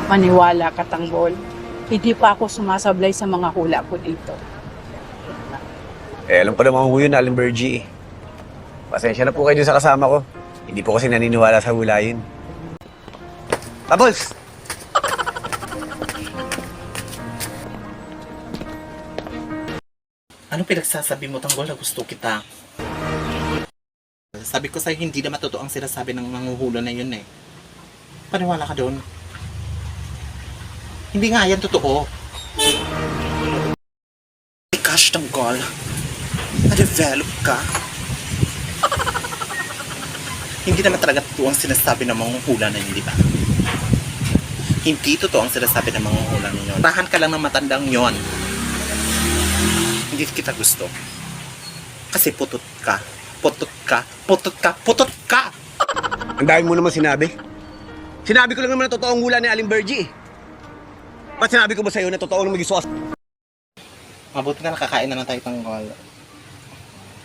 Maniwala ka, Tanggol. Hindi pa ako sumasablay sa mga hula ko dito. Alam pa naman ko yun, Aling Bergie. Pasensya na po kayo dun sa kasama ko. Hindi po kasi naniniwala sa hula yun. Bubbles! Ano pinagsasabi mo, Tanggol, na gusto kita? Sabi ko sa'yo, hindi naman totoo ang sinasabi ng manghuhula na yun eh. Paniwala ka doon. Hindi nga yan totoo. Ay, gosh, Tanggol. Na-develop ka. Hindi naman talaga totoo ang sinasabi ng manghuhula na yun, di ba? Hindi totoo ang sinasabi ng manghuhula na yun. Tahan ka lang ng matandang yon. Hindi kita gusto. Kasi putot ka. Putot ka. Putot ka. Putot ka! Ang dami mo naman sinabi. Sinabi ko lang naman na totoo ang hula ni Aling Bergie. Ba't sinabi ko ba sa'yo na totoo ang mag-isuas? Mabuti na nakakain na lang tayo, Tanggol.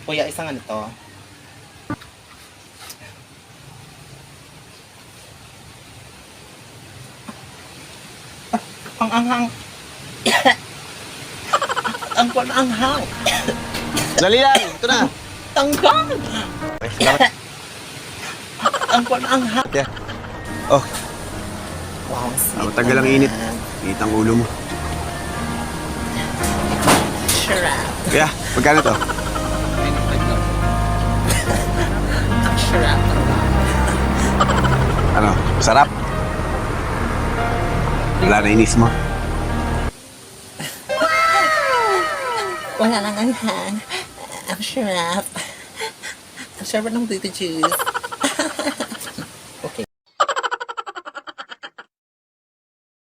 Kuya, isang ano to? Ang anghang. Ang anghang. Dali lang, ito na. Tanggol! Okay, salamat. Ang anghang. Yeah. Oh, Wow, sweet. matagal ang init. Init ang ulo mo. Sarap. Kaya, magkano to? Ang sarap. Ano, sarap? Wala na inis mo. Wala lang anghang. Ang sarap. Ang sarap ng dito juice.